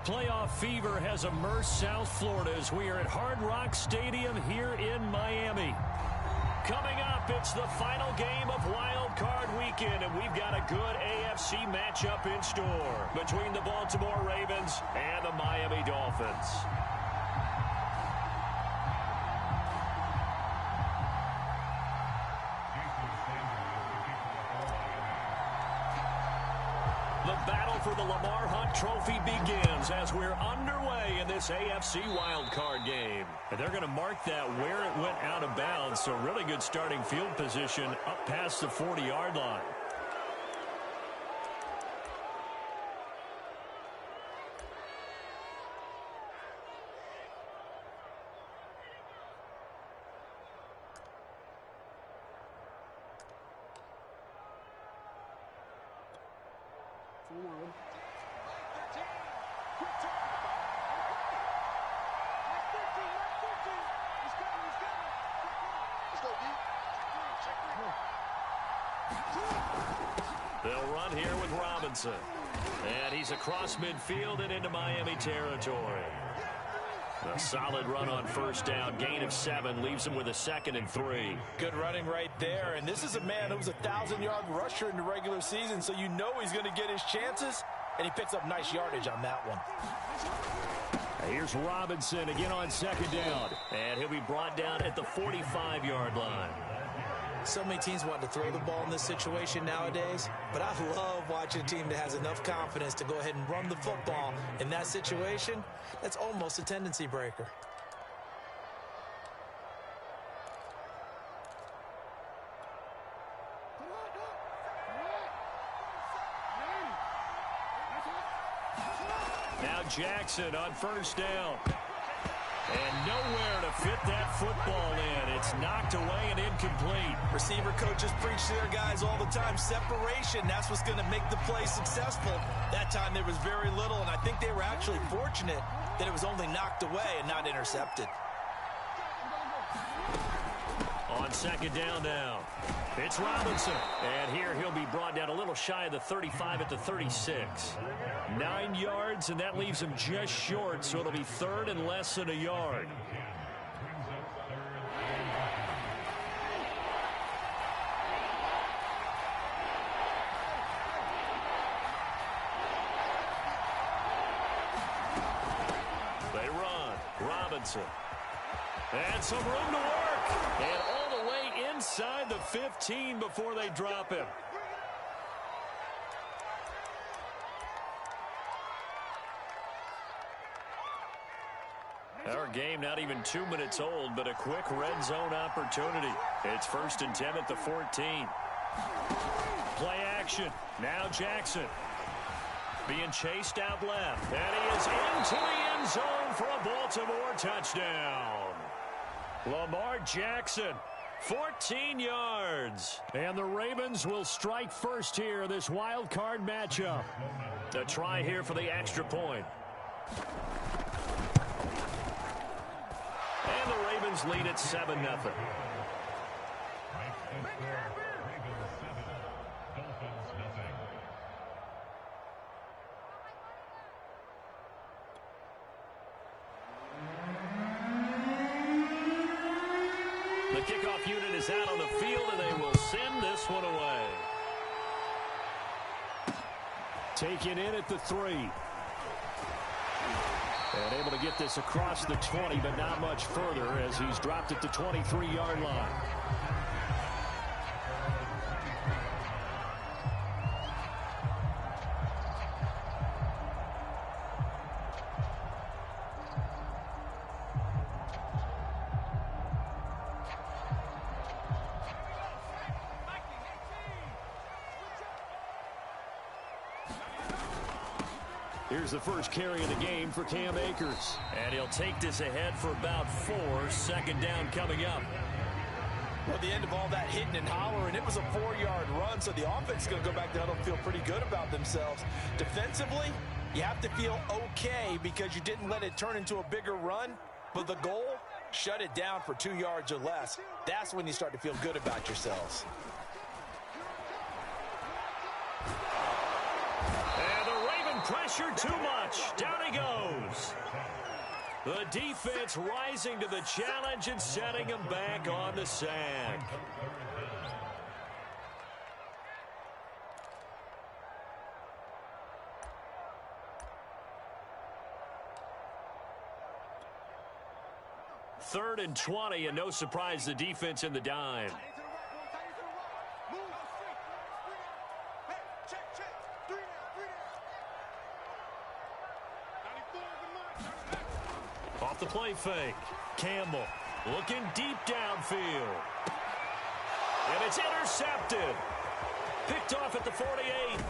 Playoff fever has immersed South Florida as we are at Hard Rock Stadium here in Miami. Coming up, it's the final game of Wild Card Weekend, and we've got a good AFC matchup in store between the Baltimore Ravens and the Miami Dolphins. The battle for the Lamar Hunt Trophy begins as we're underway in this AFC wildcard game. And they're going to mark that where it went out of bounds, so really good starting field position up past the 40-yard line. They'll run here with Robinson. And he's across midfield and into Miami territory. A solid run on first down. Gain of 7 leaves him with a 2nd and 3. Good running right there. And this is a man who was a 1,000-yard rusher in the regular season, so you know he's going to get his chances. And he picks up nice yardage on that one. Here's Robinson again on 2nd down. And he'll be brought down at the 45-yard line. So many teams want to throw the ball in this situation nowadays, but I love watching a team that has enough confidence to go ahead and run the football. In that situation, that's almost a tendency breaker. Now Jackson on first down. And nowhere to fit that football in. It's knocked away and incomplete. Receiver coaches preach to their guys all the time. Separation, that's what's going to make the play successful. That time there was very little, and I think they were actually fortunate that it was only knocked away and not intercepted. On 2nd down now, it's Robinson. And here he'll be brought down a little shy of the 35 at the 36. 9 yards, and that leaves him just short, so it'll be 3rd and less than a yard. They run. Robinson. And some room to work. And all the way inside the 15 before they drop him. Our game not even 2 minutes old, but a quick red zone opportunity. It's 1st and 10 at the 14. Play action. Now Jackson. Being chased out left. And he is into the end zone for a Baltimore touchdown. Lamar Jackson, 14 yards. And the Ravens will strike first here, this wild card matchup. A try here for the extra point. And the Ravens lead at 7-0. The kickoff unit is out on the field, and they will send this one away. Taken in at the 3. And able to get this across the 20, but not much further as he's dropped at the 23-yard line. Here's the first carry of the game for Cam Akers. And he'll take this ahead for about 4. 2nd down coming up. Well, the end of all that hitting and hollering, it was a 4-yard run, so the offense is going to go back to huddle and feel pretty good about themselves. Defensively, you have to feel okay because you didn't let it turn into a bigger run, but the goal, shut it down for 2 yards or less. That's when you start to feel good about yourselves. pressure too much. Down he goes. The defense rising to the challenge and setting him back on the sack. Third and 20, and no surprise, the defense in the dime. Off the play fake. Campbell looking deep downfield. And it's intercepted. Picked off at the 48.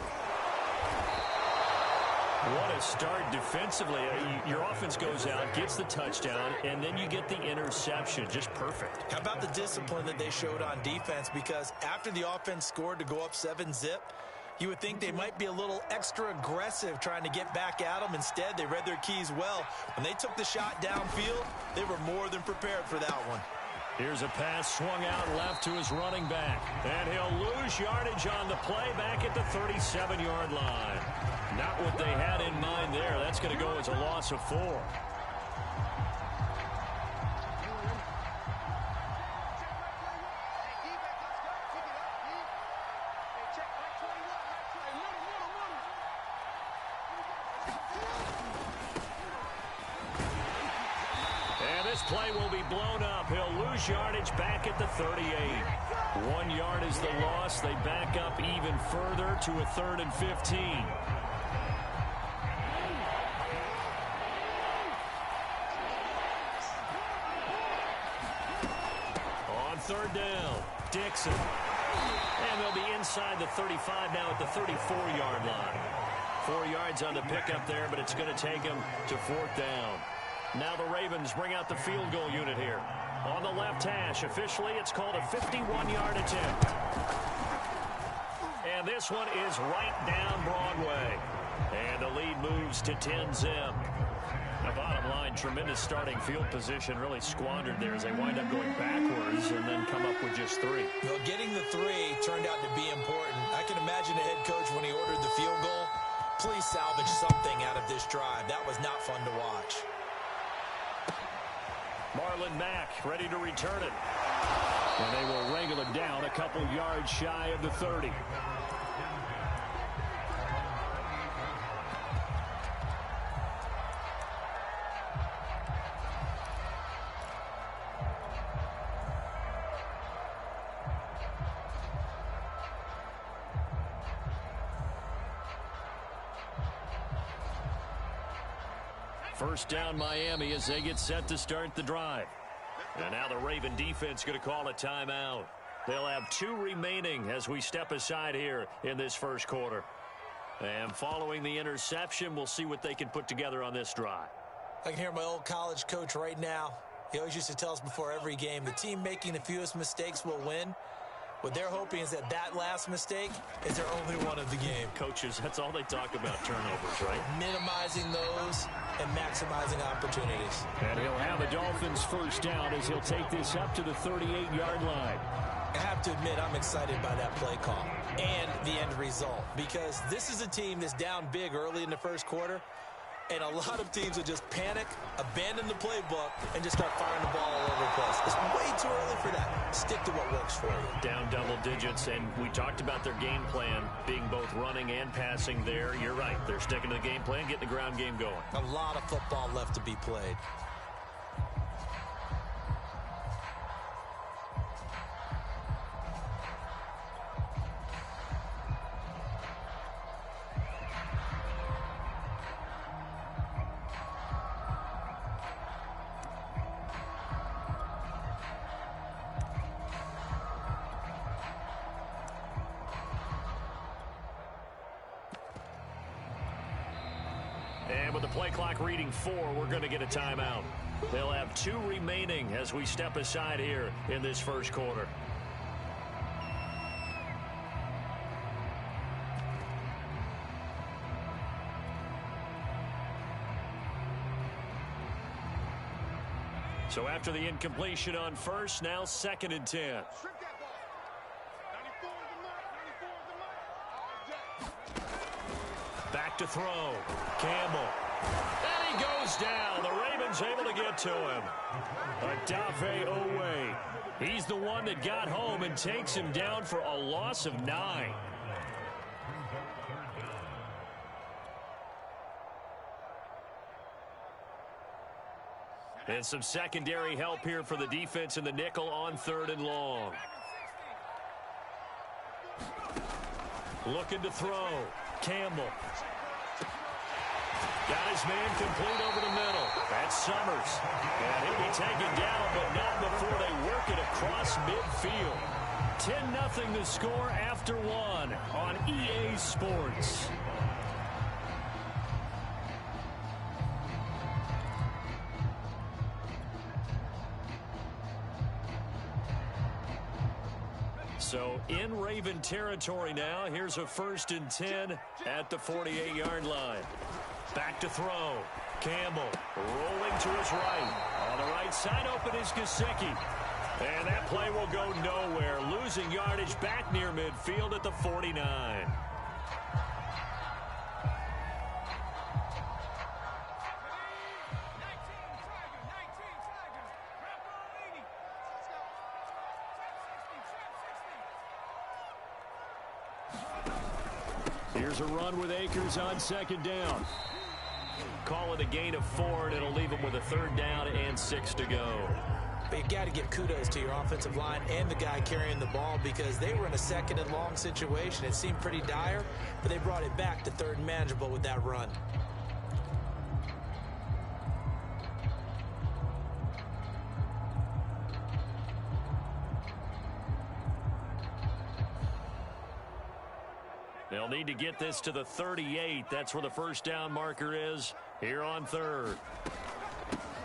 What a start defensively. Your offense goes out, gets the touchdown, and then you get the interception. Just perfect. How about the discipline that they showed on defense? Because after the offense scored to go up 7-zip, you would think they might be a little extra aggressive trying to get back at them. Instead, they read their keys well. When they took the shot downfield, they were more than prepared for that one. Here's a pass swung out left to his running back. And he'll lose yardage on the play back at the 37-yard line. Not what they had in mind there. That's going to go as a loss of 4. And this play will be blown up. He'll lose yardage back at the 38. 1 yard is the loss. They back up even further to a 3rd and 15. Third down, Dixon. And they'll be inside the 35 now at the 34-yard line. 4 yards on the pickup there, but it's going to take him to 4th down. Now the Ravens bring out the field goal unit here. On the left hash, officially it's called a 51-yard attempt. And this one is right down Broadway. And the lead moves to 10-zip. The bottom line, tremendous starting field position, really squandered there as they wind up going backwards and then come up with just 3. Well, getting the 3 turned out to be important. I can imagine the head coach when he ordered the field goal, please salvage something out of this drive. That was not fun to watch. Marlon Mack ready to return it. And they will wrangle it down a couple yards shy of the 30. First down Miami as they get set to start the drive. And now the Raven defense going to call a timeout. They'll have 2 remaining as we step aside here in this first quarter. And following the interception, we'll see what they can put together on this drive. I can hear my old college coach right now. He always used to tell us before every game, the team making the fewest mistakes will win. What they're hoping is that that last mistake is their only one of the game. Coaches, that's all they talk about, turnovers, right? Minimizing those and maximizing opportunities. And he'll have a Dolphins first down as he'll take this up to the 38-yard line. I have to admit, I'm excited by that play call and the end result, because this is a team that's down big early in the first quarter, and a lot of teams will just panic, abandon the playbook, and just start firing the ball all over the place. It's way too early for that. Stick to what works for you. Down double digits, and we talked about their game plan being both running and passing there. You're right. They're sticking to the game plan, getting the ground game going. A lot of football left to be played. And with the play clock reading 4, we're going to get a timeout. They'll have 2 remaining as we step aside here in this first quarter. So after the incompletion on first, now 2nd and 10. Back Back to throw. Campbell. And he goes down. The Ravens able to get to him. Odafe Owe. He's the one that got home and takes him down for a loss of 9. And some secondary help here for the defense in the nickel on 3rd and long. Looking to throw. Campbell. Got his man complete over the middle. That's Summers. And he'll be taken down, but not before they work it across midfield. 10-0 the score after 1 on EA Sports. So in Raven territory now. Here's a 1st and 10 at the 48-yard line. Back to throw. Campbell rolling to his right. On the right side open is Gesicki. And that play will go nowhere. Losing yardage back near midfield at the 49. Here's a run with Akers on 2nd down. Call it a gain of 4, and it'll leave him with a 3rd down and 6 to go. But you got to give kudos to your offensive line and the guy carrying the ball, because they were in a 2nd and long situation. It seemed pretty dire, but they brought it back to 3rd and manageable with that run. They'll need to get this to the 38. That's where the 1st down marker is here on 3rd.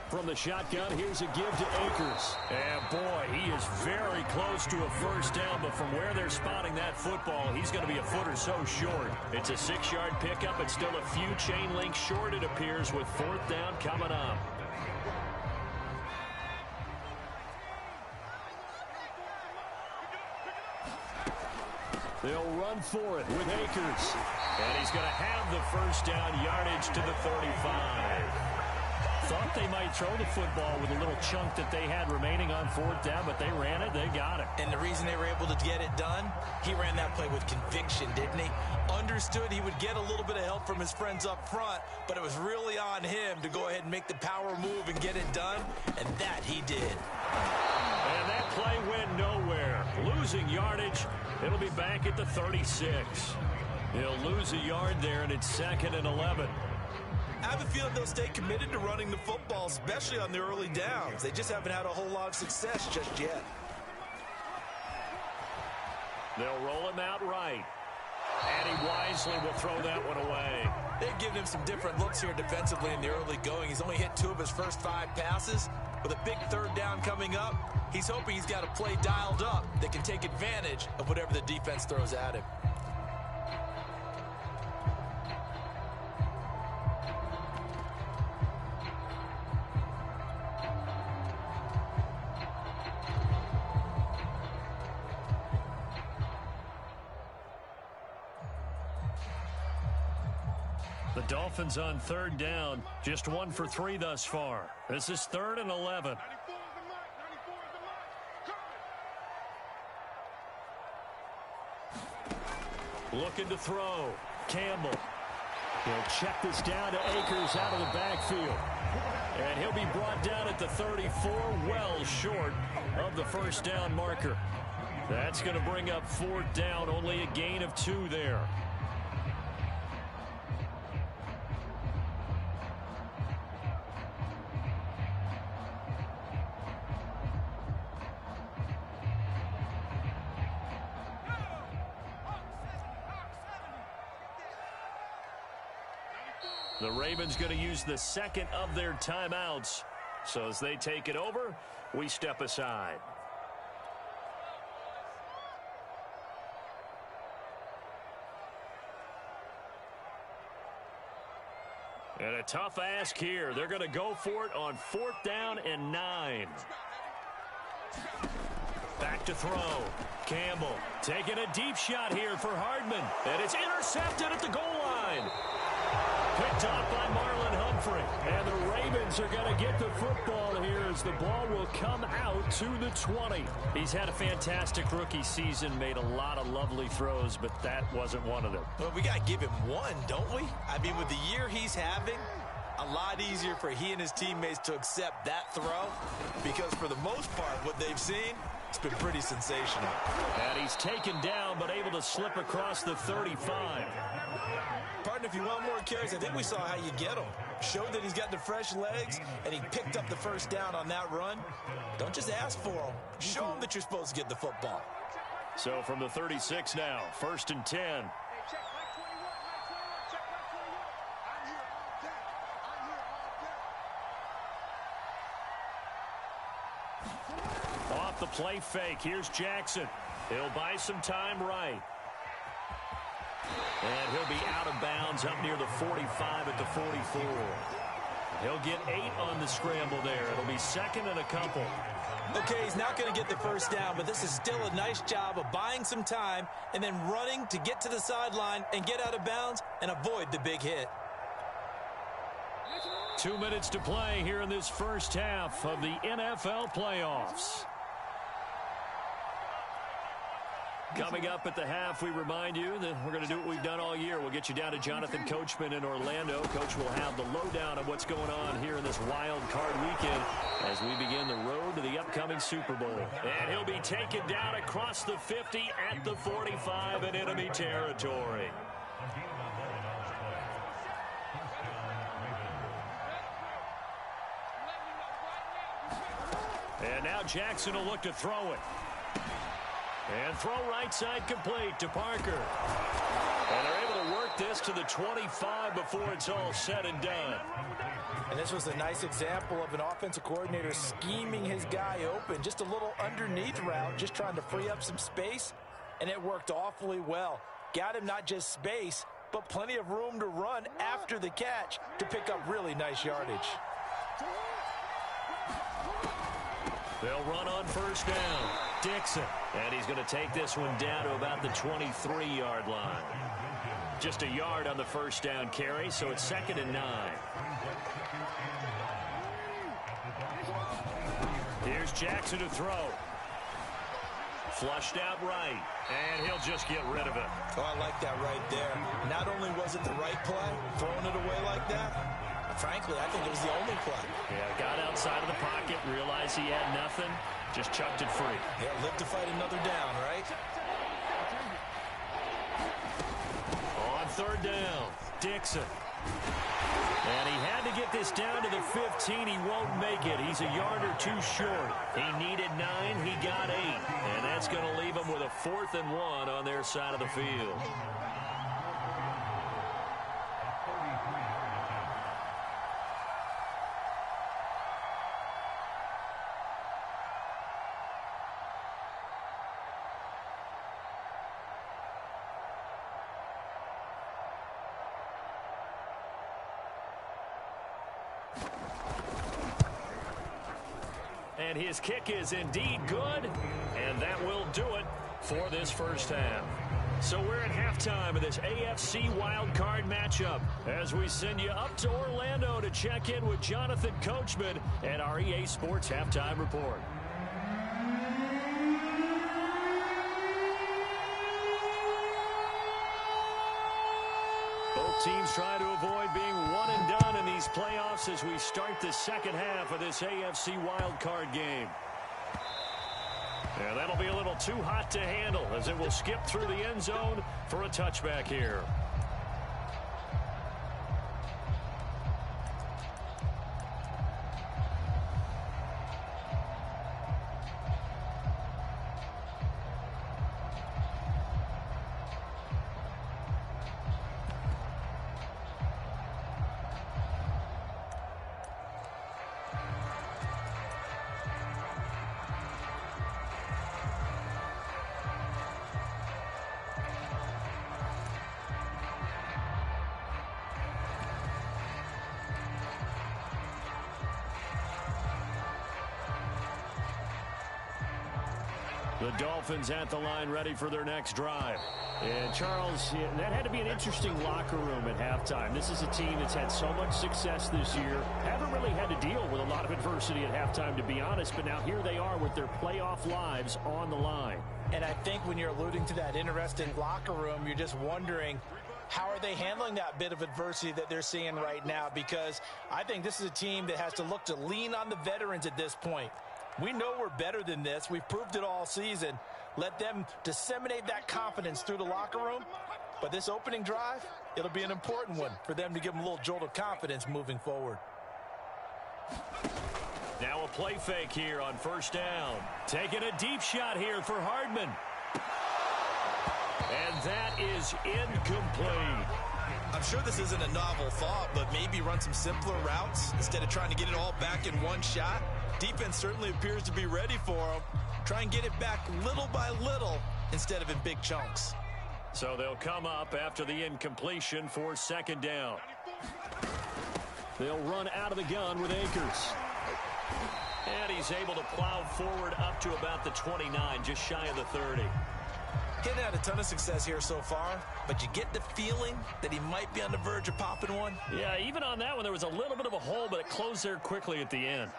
From the shotgun, here's a give to Akers. And boy, he is very close to a 1st down, but from where they're spotting that football, he's going to be a foot or so short. It's a 6-yard pickup. It's still a few chain links short, it appears, with 4th down coming up. They'll run for it with Akers. And he's going to have the 1st down yardage to the 35. Thought they might throw the football with a little chunk that they had remaining on 4th down, but they ran it, they got it. And the reason they were able to get it done, he ran that play with conviction, didn't he? Understood he would get a little bit of help from his friends up front, but it was really on him to go ahead and make the power move and get it done, and that he did. And that play went nowhere. Losing yardage, it'll be back at the 36. He'll lose a yard there, and it's 2nd and 11. I have a feeling they'll stay committed to running the football, especially on the early downs. They just haven't had a whole lot of success just yet. They'll roll him out right. And he wisely will throw that one away. They've given him some different looks here defensively in the early going. He's only hit 2 of his first 5 passes. With a big 3rd down coming up, he's hoping he's got a play dialed up that can take advantage of whatever the defense throws at him. The Dolphins on 3rd down, just 1 for 3 thus far. This is 3rd and 11. Looking to throw. Campbell. He'll check this down to Akers out of the backfield. And he'll be brought down at the 34, well short of the 1st down marker. That's going to bring up 4th down, only a gain of 2 there. The Ravens going to use the 2nd of their timeouts. So as they take it over, we step aside. And a tough ask here. They're going to go for it on 4th down and 9. Back to throw. Campbell taking a deep shot here for Hardman. And it's intercepted at the goal line. Picked off by Marlon Humphrey. And the Ravens are going to get the football here as the ball will come out to the 20. He's had a fantastic rookie season, made a lot of lovely throws, but that wasn't one of them. Well, we got to give him one, don't we? I mean, with the year he's having, a lot easier for he and his teammates to accept that throw because for the most part, what they've seen, it's been pretty sensational. And he's taken down, but able to slip across the 35. Partner, if you want more carries, I think we saw how you get them. Showed that he's got the fresh legs, and he picked up the first down on that run. Don't just ask for them. Show them that you're supposed to get the football. So from the 36 now, 1st and 10. Off the play fake, here's Jackson. He'll buy some time right. And he'll be out of bounds up near the 45 at the 44. He'll get 8 on the scramble there. It'll be 2nd and a couple. Okay, he's not going to get the first down, but this is still a nice job of buying some time and then running to get to the sideline and get out of bounds and avoid the big hit. 2 minutes to play here in this first half of the NFL playoffs. Coming up at the half, we remind you that we're going to do what we've done all year. We'll get you down to Jonathan Coachman in Orlando. Coach will have the lowdown of what's going on here in this wild card weekend as we begin the road to the upcoming Super Bowl. And he'll be taken down across the 50 at the 45 in enemy territory. And now Jackson will look to throw it. And throw right side complete to Parker. And they're able to work this to the 25 before it's all said and done. And this was a nice example of an offensive coordinator scheming his guy open. Just a little underneath route, just trying to free up some space. And it worked awfully well. Got him not just space, but plenty of room to run after the catch to pick up really nice yardage. They'll run on first down. Dixon. And he's going to take this one down to about the 23-yard line. Just a yard on the first down carry, so it's 2nd and 9. Here's Jackson to throw. Flushed out right, and he'll just get rid of it. Oh, I like that right there. Not only was it the right play, throwing it away like that, frankly, I think it was the only play. Yeah, got outside of the pocket, realized he had nothing, just chucked it free. Yeah, live to fight another down, right? On 3rd down, Dixon. And he had to get this down to the 15. He won't make it. He's a yard or 2 short. He needed 9. He got 8. And that's going to leave him with a 4th and 1 on their side of the field. And his kick is indeed good, and that will do it for this first half. So we're at halftime of this AFC wildcard matchup as we send you up to Orlando to check in with Jonathan Coachman and our EA Sports Halftime Report. Both teams try to avoid being one and done in these playoffs as we start the second half of this AFC wildcard game. And that'll be a little too hot to handle as it will skip through the end zone for a touchback here. The Dolphins at the line ready for their next drive. And Charles, that had to be an interesting locker room at halftime. This is a team that's had so much success this year. Haven't really had to deal with a lot of adversity at halftime, to be honest. But now here they are with their playoff lives on the line. And I think when you're alluding to that interesting locker room, you're just wondering, how are they handling that bit of adversity that they're seeing right now? Because I think this is a team that has to look to lean on the veterans at this point. We know we're better than this. We've proved it all season. Let them disseminate that confidence through the locker room. But this opening drive, it'll be an important one for them to give them a little jolt of confidence moving forward. Now a play fake here on first down. Taking a deep shot here for Hardman. And that is incomplete. I'm sure this isn't a novel thought, but maybe run some simpler routes instead of trying to get it all back in one shot. Defense certainly appears to be ready for them. Try and get it back little by little instead of in big chunks. So they'll come up after the incompletion for second down. They'll run out of the gun with Akers. And he's able to plow forward up to about the 29, just shy of the 30. He's had a ton of success here so far, but you get the feeling that he might be on the verge of popping one. Yeah, even on that one, there was a little bit of a hole, but it closed there quickly at the end.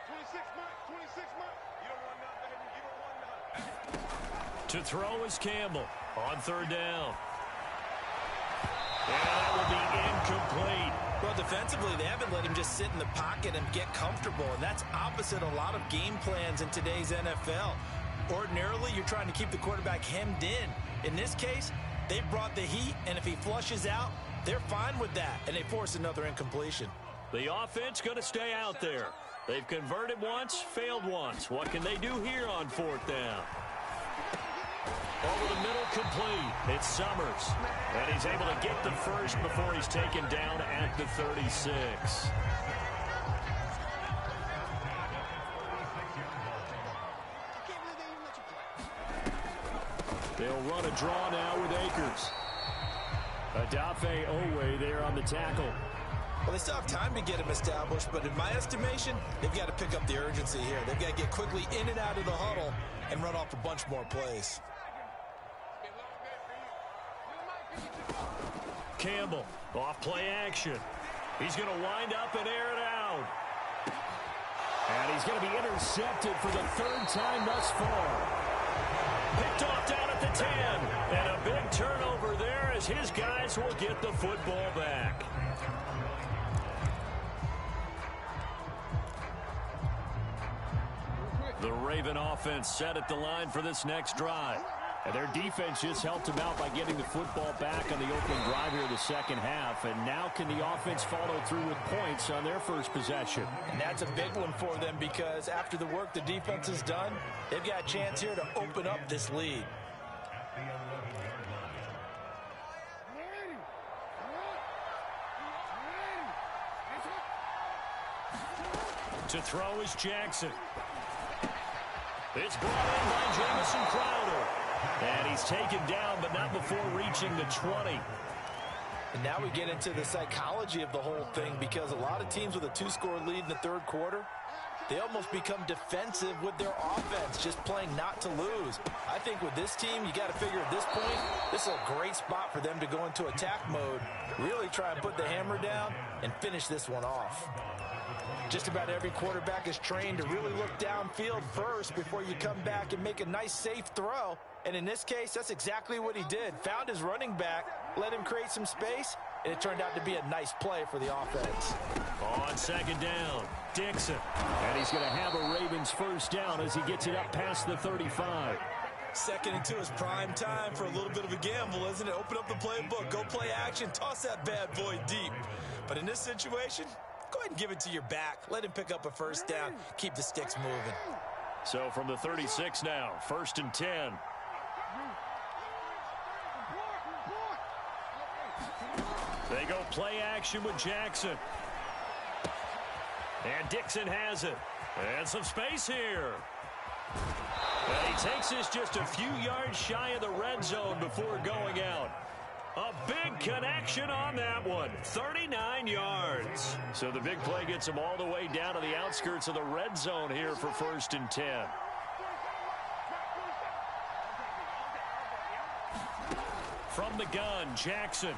26 months. You don't want nothing. You don't want nothing. To throw is Campbell on third down. And that will be incomplete. Well, defensively, they haven't let him just sit in the pocket and get comfortable, and that's opposite a lot of game plans in today's NFL. Ordinarily, you're trying to keep the quarterback hemmed in. In this case, they brought the heat, and if he flushes out, they're fine with that, and they force another incompletion. The offense going to stay out there. They've converted once, failed once. What can they do here on fourth down? Over the middle, complete. It's Summers. And he's able to get the first before he's taken down at the 36. They'll run a draw now with Akers. Adafe Owe there on the tackle. Well, they still have time to get him established, but in my estimation, they've got to pick up the urgency here. They've got to get quickly in and out of the huddle and run off a bunch more plays. Campbell, off play action. He's going to wind up and air it out. And he's going to be intercepted for the third time thus far. Picked off down at the 10. And a big turnover there as his guys will get the football back. The Raven offense set at the line for this next drive. And their defense just helped them out by getting the football back on the opening drive here in the second half. And now can the offense follow through with points on their first possession? And that's a big one for them because after the work the defense has done, they've got a chance here to open up this lead. To throw is Jackson. It's brought in by Jamison Crowder. And he's taken down, but not before reaching the 20. And now we get into the psychology of the whole thing because a lot of teams with a two-score lead in the third quarter, they almost become defensive with their offense, just playing not to lose. I think with this team, you got to figure at this point, this is a great spot for them to go into attack mode, really try and put the hammer down and finish this one off. Just about every quarterback is trained to really look downfield first before you come back and make a nice, safe throw. And in this case, that's exactly what he did. Found his running back, let him create some space, and it turned out to be a nice play for the offense. On second down, Dixon. And he's going to have a Ravens first down as he gets it up past the 35. Second into his prime time for a little bit of a gamble, isn't it? Open up the playbook, go play action, toss that bad boy deep. But in this situation, go ahead and give it to your back. Let him pick up a first down. Keep the sticks moving. So from the 36 now, 1st and 10. They go play action with Jackson. And Dixon has it. And some space here. And he takes this just a few yards shy of the red zone before going out. A big connection on that one. 39 yards. So the big play gets him all the way down to the outskirts of the red zone here for 1st and 10. From the gun, Jackson.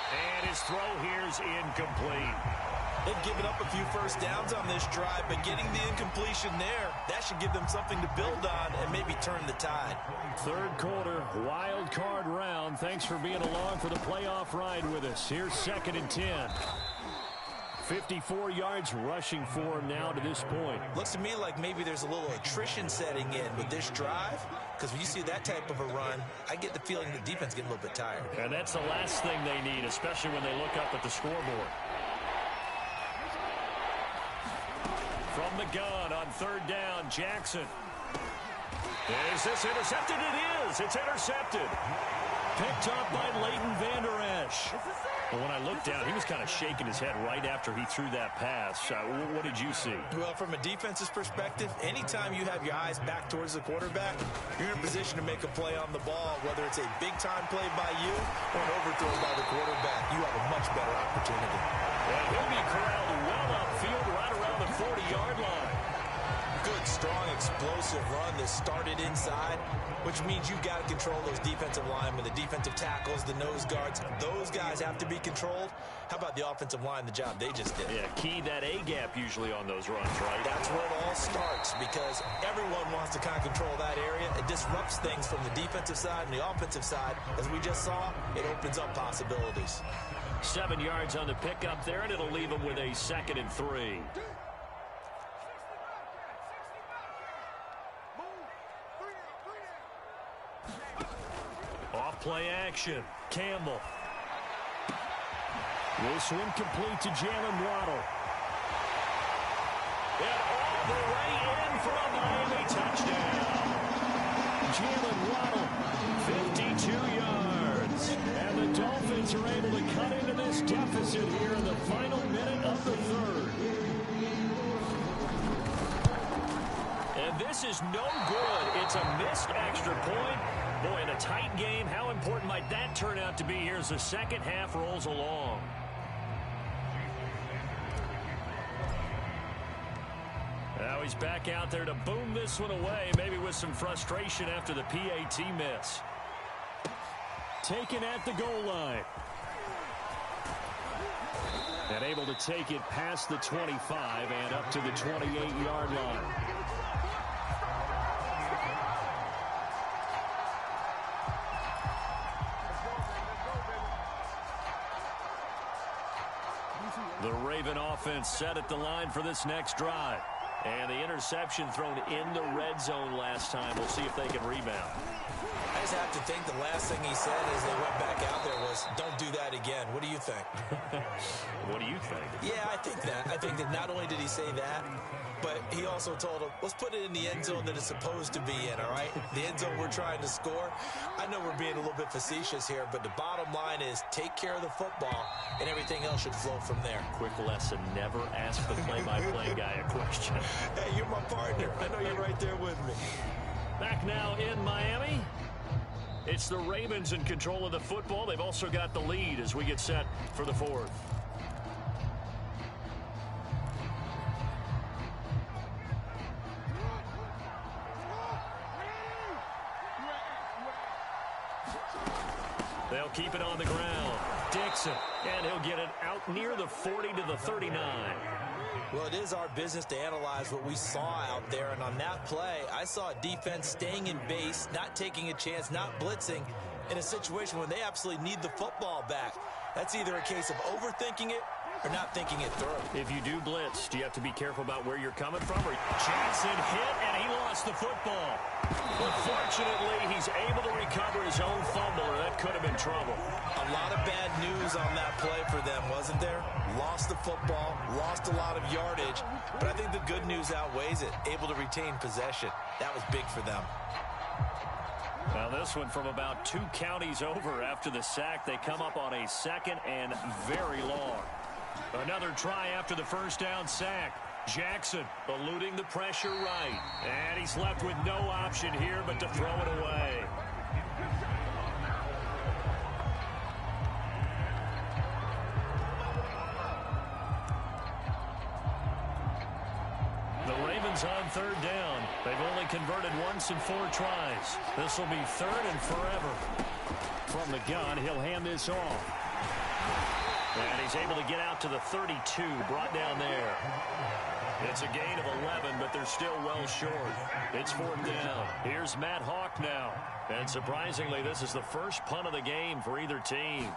And his throw here is incomplete. They've given up a few first downs on this drive, but getting the incompletion there, that should give them something to build on and maybe turn the tide. Third quarter, wild card round. Thanks for being along for the playoff ride with us. Here's 2nd and 10. 54 yards rushing for him now to this point. Looks to me like maybe there's a little attrition setting in with this drive, because when you see that type of a run, I get the feeling the defense getting a little bit tired. And that's the last thing they need, especially when they look up at the scoreboard. From the gun on 3rd down, Jackson. Is this intercepted? It is. It's intercepted. Picked up by Leighton Vander Esch. Well, when I looked down, he was kind of shaking his head right after he threw that pass. What did you see? Well, from a defense's perspective, anytime you have your eyes back towards the quarterback, you're in a position to make a play on the ball, whether it's a big-time play by you or an overthrow by the quarterback. You have a much better opportunity. And he'll be corralled well upfield right around the 40-yard line. Good, strong, explosive run that started inside, which means you've got to control those defensive linemen, the defensive tackles, the nose guards. Those guys have to be controlled. How about the offensive line, the job they just did? Yeah, key that A-gap usually on those runs, right? That's where it all starts, because everyone wants to kind of control that area. It disrupts things from the defensive side and the offensive side. As we just saw, it opens up possibilities. 7 yards on the pickup there, and it'll leave them with a 2nd and 3. Off play action. Campbell. This one complete to Jalen Waddle. And all the way in for a Miami touchdown. Jalen Waddle, 52 yards. And the Dolphins are able to cut into this deficit here in the final minute of the 3rd. And this is no good. It's a missed extra point. Boy, in a tight game, how important might that turn out to be here as the second half rolls along? Now he's back out there to boom this one away, maybe with some frustration after the PAT miss. Taken at the goal line. And able to take it past the 25 and up to the 28-yard line. The Raven offense set at the line for this next drive. And the interception thrown in the red zone last time. We'll see if they can rebound. I just have to think the last thing he said as they went back out there was, don't do that again. What do you think? What do you think? Yeah, I think that. I think that not only did he say that, but he also told him, let's put it in the end zone that it's supposed to be in, all right? The end zone we're trying to score. I know we're being a little bit facetious here, but the bottom line is take care of the football, and everything else should flow from there. Quick lesson, never ask the play-by-play guy a question. Hey, you're my partner. I know you're right there with me. Back now in Miami. It's the Ravens in control of the football. They've also got the lead as we get set for the 4th. They'll keep it on the ground. Dixon, and he'll get it out near the 40 to the 39. Well, it is our business to analyze what we saw out there, and on that play, I saw a defense staying in base, not taking a chance, not blitzing, in a situation where they absolutely need the football back. That's either a case of overthinking it or not thinking it through. If you do blitz, do you have to be careful about where you're coming from? Or Jackson hit, and he lost the football. But fortunately, he's able to recover his own fumble, or that could have been trouble. A lot of bad news on that play for them, wasn't there? Lost the football, lost a lot of yardage, but I think the good news outweighs it. Able to retain possession. That was big for them. Well, this one from about 2 counties over after the sack. They come up on a 2nd and very long. Another try after the first down sack. Jackson eluding the pressure right. And he's left with no option here but to throw it away. The Ravens on 3rd down. They've only converted once in 4 tries. This will be 3rd and forever. From the gun, he'll hand this off. And he's able to get out to the 32, brought down there. It's a gain of 11, but they're still well short. It's 4th down. Here's Matt Hawk now. And surprisingly, this is the first punt of the game for either team.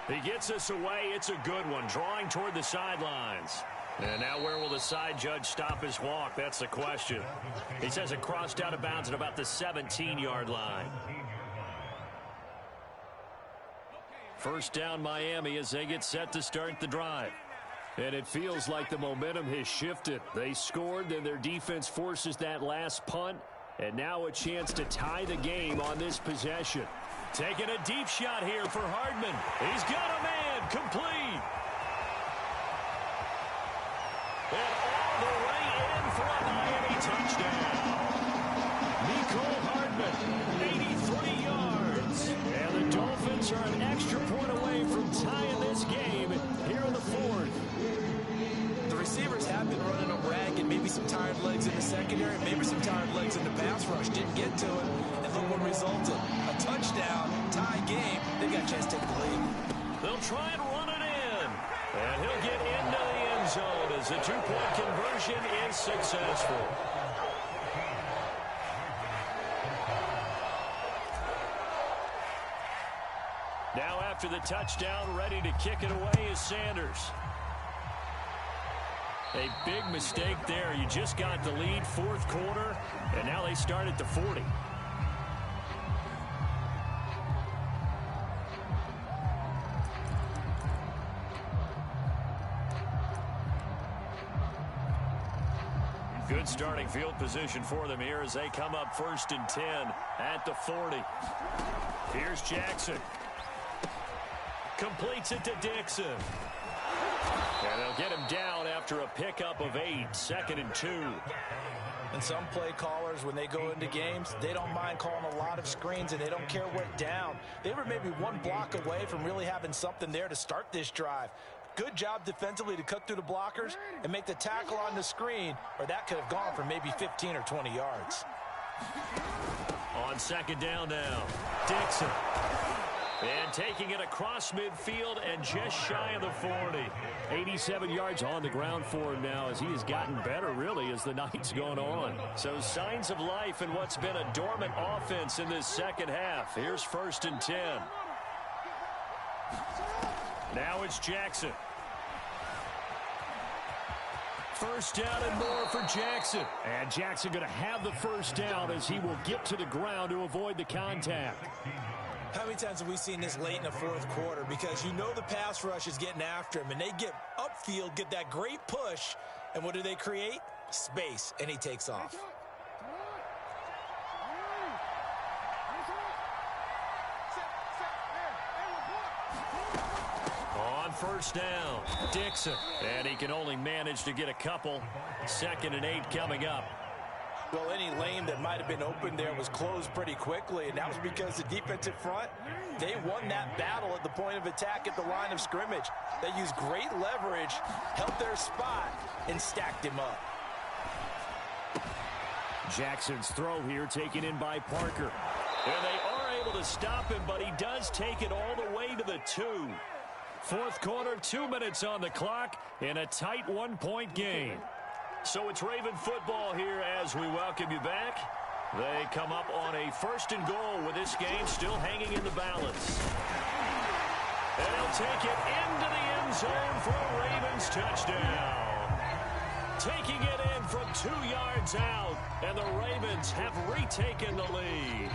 He gets this away. It's a good one, drawing toward the sidelines. And now where will the side judge stop his walk? That's the question. He says it crossed out of bounds at about the 17-yard line. First down Miami as they get set to start the drive. And it feels like the momentum has shifted. They scored, then their defense forces that last punt. And now a chance to tie the game on this possession. Taking a deep shot here for Hardman. He's got a man, complete. And all the way in for a Miami touchdown. Nicole Hardman, 83 yards. And the Dolphins are an extra point away from tying this game here in the 4th. The receivers have been running them ragged. Maybe some tired legs in the secondary, maybe some tired legs in the pass rush. Didn't get to it, and look what resulted. A touchdown, tie game. They got a chance to take the lead. They'll try and run it in. And he'll get into the end zone as the 2-point conversion is successful. Now after the touchdown, ready to kick it away is Sanders. A big mistake there. You just got the lead, 4th quarter, and now they start at the 40. Good starting field position for them here as they come up 1st and 10 at the 40. Here's Jackson. Completes it to Dixon. And they'll get him down after a pickup of 8, 2nd and 2. And some play callers, when they go into games, they don't mind calling a lot of screens, and they don't care what down. They were maybe 1 block away from really having something there to start this drive. Good job defensively to cut through the blockers and make the tackle on the screen, or that could have gone for maybe 15 or 20 yards. On 2nd down now, Dixon. And taking it across midfield and just shy of the 40. 87 yards on the ground for him now as he has gotten better, really, as the night's gone on. So signs of life in what's been a dormant offense in this second half. Here's 1st and 10. Now it's Jackson. 1st down and more for Jackson. And Jackson going to have the 1st down as he will get to the ground to avoid the contact. How many times have we seen this late in the 4th quarter? Because you know the pass rush is getting after him, and they get upfield, get that great push, and what do they create? Space, and he takes off. On 1st down, Dixon. And he can only manage to get a couple. 2nd and 8 coming up. Well, any lane that might have been open there was closed pretty quickly, and that was because the defensive front, they won that battle at the point of attack at the line of scrimmage. They used great leverage, held their spot, and stacked him up. Jackson's throw here taken in by Parker. And they are able to stop him, but he does take it all the way to the 2. 4th quarter, 2 minutes on the clock, in a tight 1-point game. So it's Raven football here as we welcome you back. They come up on a 1st and goal with this game still hanging in the balance. And he'll take it into the end zone for a Ravens touchdown. Taking it in from 2 yards out, and the Ravens have retaken the lead.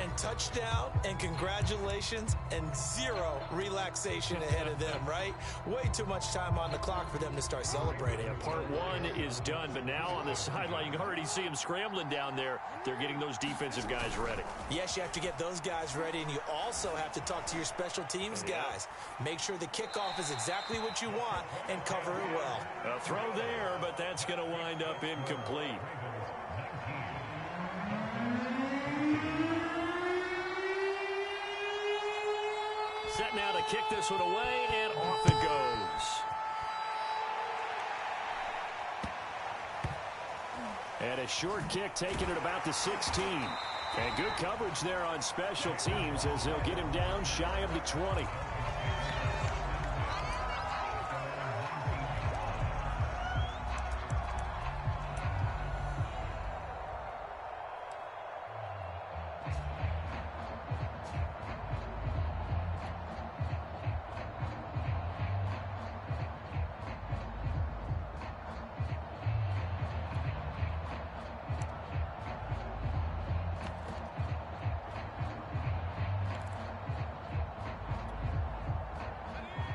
And touchdown, and congratulations, and 0 relaxation ahead of them, right? Way too much time on the clock for them to start celebrating. Yeah, part 1 is done, but now on the sideline, you can already see them scrambling down there. They're getting those defensive guys ready. Yes, you have to get those guys ready, and you also have to talk to your special teams guys. Make sure the kickoff is exactly what you want and cover it well. A throw there, but that's going to wind up incomplete. Set now to kick this one away, and off it goes. And a short kick taken at about the 16. And good coverage there on special teams as they'll get him down shy of the 20.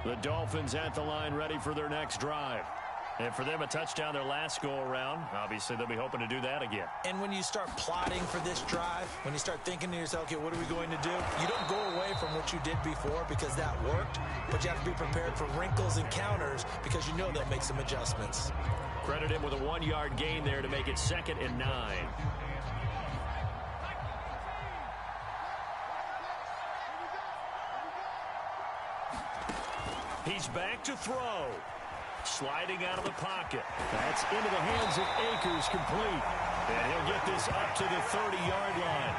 The Dolphins at the line ready for their next drive. And for them, a touchdown their last go-around. Obviously, they'll be hoping to do that again. And when you start plotting for this drive, when you start thinking to yourself, okay, what are we going to do? You don't go away from what you did before because that worked, but you have to be prepared for wrinkles and counters because you know they'll make some adjustments. Credit him with a 1-yard gain there to make it 2nd and 9. He's back to throw. Sliding out of the pocket. That's into the hands of Akers, complete. And he'll get this up to the 30-yard line.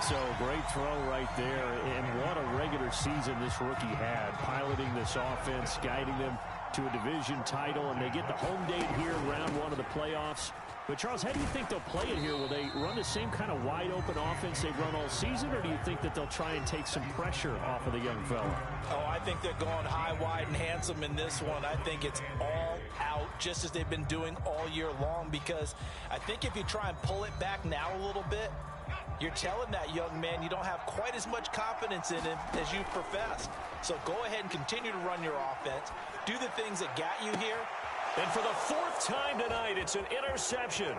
So great throw right there. And what a regular season this rookie had. Piloting this offense, guiding them to a division title. And they get the home date here in round 1 of the playoffs. But, Charles, how do you think they'll play it here? Will they run the same kind of wide-open offense they've run all season, or do you think that they'll try and take some pressure off of the young fella? Oh, I think they're going high, wide, and handsome in this one. I think it's all out, just as they've been doing all year long, because I think if you try and pull it back now a little bit, you're telling that young man you don't have quite as much confidence in him as you professed. So go ahead and continue to run your offense. Do the things that got you here. And for the 4th time tonight, it's an interception.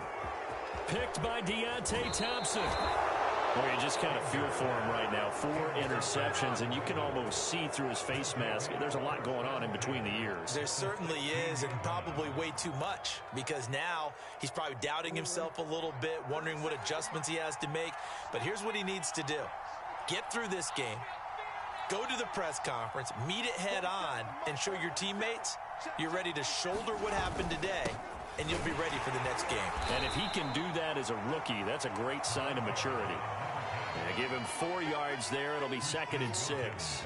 Picked by Deontay Thompson. Well, you just kind of feel for him right now. 4 interceptions, and you can almost see through his face mask. There's a lot going on in between the ears. There certainly is, and probably way too much, because now he's probably doubting himself a little bit, wondering what adjustments he has to make. But here's what he needs to do. Get through this game. Go to the press conference, meet it head on, and show your teammates you're ready to shoulder what happened today, and you'll be ready for the next game. And if he can do that as a rookie, that's a great sign of maturity. And give him 4 yards there. It'll be 2nd and 6.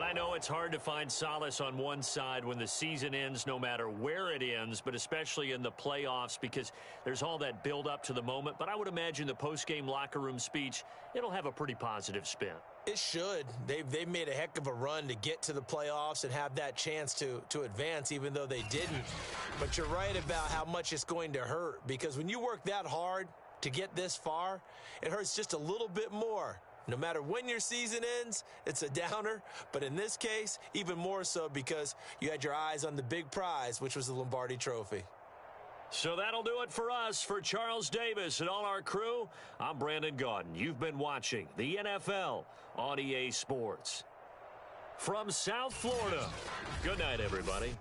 I know it's hard to find solace on one side when the season ends, no matter where it ends, but especially in the playoffs, because there's all that build up to the moment. But I would imagine the post-game locker room speech, it'll have a pretty positive spin. It should. They've made a heck of a run to get to the playoffs and have that chance to advance, even though they didn't. But you're right about how much it's going to hurt, because when you work that hard to get this far, it hurts just a little bit more. No matter when your season ends, it's a downer. But in this case, even more so because you had your eyes on the big prize, which was the Lombardi Trophy. So that'll do it for us. For Charles Davis and all our crew, I'm Brandon Gaudin. You've been watching the NFL on EA Sports. From South Florida, good night, everybody.